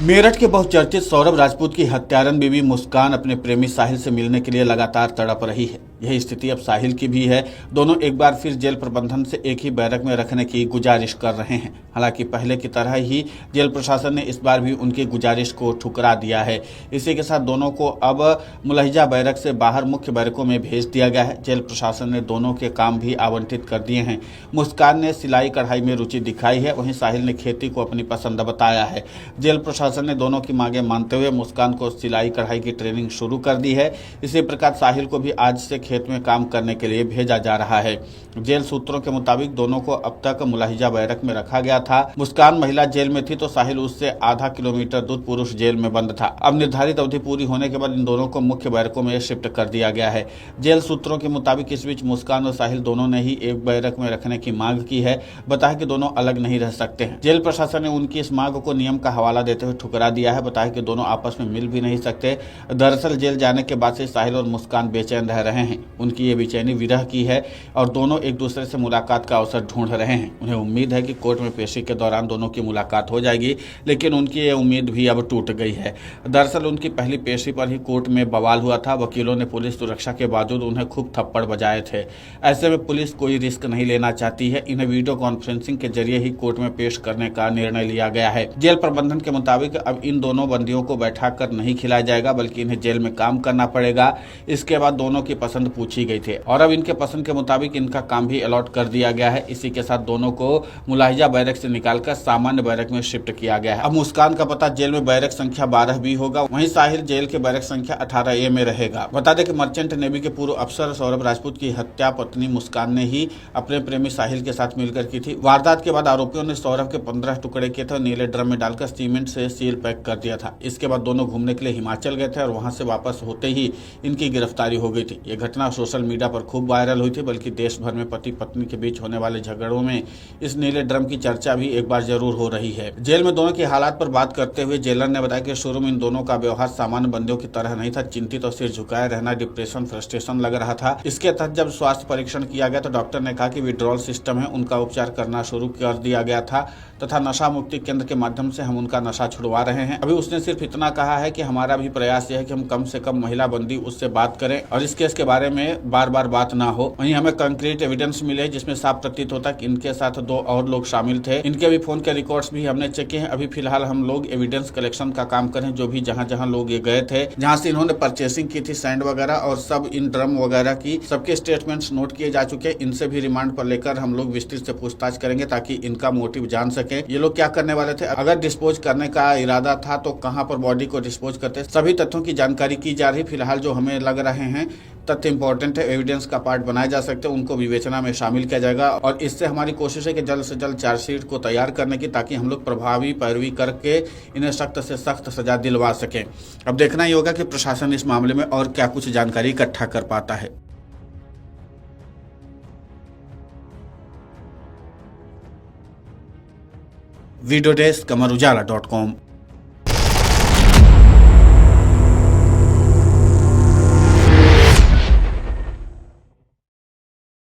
मेरठ के बहुचर्चित सौरभ राजपूत की हत्यारन बीवी मुस्कान अपने प्रेमी साहिल से मिलने के लिए लगातार तड़प रही है। यही स्थिति अब साहिल की भी है। दोनों एक बार फिर जेल प्रबंधन से एक ही बैरक में रखने की गुजारिश कर रहे हैं। हालांकि पहले की तरह ही जेल प्रशासन ने इस बार भी उनकी गुजारिश को ठुकरा दिया है। इसी के साथ दोनों को अब मुलहिजा बैरक से बाहर मुख्य बैरकों में भेज दिया गया है। जेल प्रशासन ने दोनों के काम भी आवंटित कर दिए हैं। मुस्कान ने सिलाई कढ़ाई में रुचि दिखाई है, वहीं साहिल ने खेती को अपनी पसंद बताया है। जेल प्रशासन ने दोनों की मांगे मानते हुए मुस्कान को सिलाई कढ़ाई की ट्रेनिंग शुरू कर दी है। इसी प्रकार साहिल को भी आज से खेत में काम करने के लिए भेजा जा रहा है। जेल सूत्रों के मुताबिक दोनों को अब तक मुलहिजा बैरक में रखा गया था। मुस्कान महिला जेल में थी तो साहिल उससे आधा किलोमीटर दूर पुरुष जेल में बंद था। अब निर्धारित अवधि पूरी होने के बाद इन दोनों को मुख्य बैरकों में शिफ्ट कर दिया गया है। जेल सूत्रों के मुताबिक इस बीच मुस्कान और साहिल दोनों ने ही एक बैरक में रखने की मांग की है। बताया कि दोनों अलग नहीं रह सकते हैं। जेल प्रशासन ने उनकी इस मांग को नियम का हवाला देते हुए ठुकरा दिया है। बताया कि दोनों आपस में मिल भी नहीं सकते। दरअसल जेल जाने के बाद से साहिल और मुस्कान बेचैन रह रहे हैं। उनकी ये बेचैनी विरह की है और दोनों एक दूसरे से मुलाकात का अवसर ढूंढ रहे हैं। उन्हें उम्मीद है कि कोर्ट में पेशी के दौरान दोनों की मुलाकात हो जाएगी, लेकिन उनकी ये उम्मीद भी अब टूट गई है। दरअसल उनकी पहली पेशी पर ही कोर्ट में बवाल हुआ था। वकीलों ने पुलिस सुरक्षा के बावजूद उन्हें खूब थप्पड़ बजाए थे। ऐसे में पुलिस कोई रिस्क नहीं लेना चाहती है। इन्हें वीडियो कॉन्फ्रेंसिंग के जरिए ही कोर्ट में पेश करने का निर्णय लिया गया है। जेल प्रबंधन के मुताबिक अब इन दोनों बंदियों को बैठाकर नहीं खिलाया जाएगा, बल्कि इन्हें जेल में काम करना पड़ेगा। इसके बाद दोनों की पसंद पूछी गई थी और अब इनके पसंद के मुताबिक इनका काम भी अलॉट कर दिया गया है। इसी के साथ दोनों को मुलाहिजा बैरक से निकालकर सामान्य बैरक में शिफ्ट किया गया है। अब मुस्कान का पता जेल में बैरक संख्या 12 भी होगा, वहीं साहिल जेल के बैरक संख्या 18A में रहेगा। बता दें कि मर्चेंट नेवी के पूर्व अफसर सौरभ राजपूत की हत्या पत्नी मुस्कान ने ही अपने प्रेमी साहिल के साथ मिलकर की थी। वारदात के बाद आरोपियों ने सौरभ के 15 टुकड़े किए थे और नीले ड्रम में डालकर सीमेंट से सील पैक कर दिया था। इसके बाद दोनों घूमने के लिए हिमाचल गए थे और वहां से वापस होते ही इनकी गिरफ्तारी हो गई थी। ये घटना सोशल मीडिया पर खूब वायरल हुई थी, बल्कि देश भर में पति पत्नी के बीच होने वाले झगड़ों में इस नीले ड्रम की चर्चा भी एक बार जरूर हो रही है। जेल में दोनों की हालात पर बात करते हुए जेलर ने बताया कि शुरू में इन दोनों का व्यवहार सामान्य बंदियों की तरह नहीं था। चिंतित और सिर झुकाए रहना, डिप्रेशन, फ्रस्ट्रेशन लग रहा था। इसके तहत जब स्वास्थ्य परीक्षण किया गया तो डॉक्टर ने कहा कि विड्रॉल सिस्टम है, उनका उपचार करना शुरू कर दिया गया था तथा नशा मुक्ति केंद्र के माध्यम से हम उनका नशा छुड़वा रहे हैं। अभी उसने सिर्फ इतना कहा है कि हमारा भी प्रयास यह है कि हम कम से कम महिला बंदी उससे बात करें और इस केस के बारे में बार बार बात ना हो। वहीं हमें कंक्रीट एविडेंस मिले जिसमें साफ प्रतीत होता कि इनके साथ 2 और लोग शामिल थे। इनके भी फोन के रिकॉर्ड्स भी हमने चेक किए हैं। अभी फिलहाल हम लोग एविडेंस कलेक्शन का काम करें, जो भी जहां लोग ये गए थे, जहां से इन्होंने परचेसिंग की थी सैंड वगैरह और सब इन ड्रम वगैरह की, सबके स्टेटमेंट्स नोट किए जा चुके हैं। इनसे भी रिमांड पर लेकर हम लोग विस्तृत से पूछताछ करेंगे ताकि इनका मोटिव जान सके। ये लोग क्या करने वाले थे, अगर डिस्पोज करने का इरादा था तो कहां पर बॉडी को डिस्पोज करते, सभी तथ्यों की जानकारी की जा रही। फिलहाल जो हमें लग रहे हैं तथ्य इंपॉर्टेंट है, एविडेंस का पार्ट बनाए जा सकते हैं, उनको विवेचना में शामिल किया जाएगा और इससे हमारी कोशिश है कि जल्द से जल्द चार्जशीट को तैयार करने की, ताकि हम लोग प्रभावी पैरवी करके इन्हें सख्त से सख्त सजा दिलवा सकें। अब देखना ही होगा कि प्रशासन इस मामले में और क्या कुछ जानकारी इकट्ठा कर पाता है। Video desk, amarujala.com।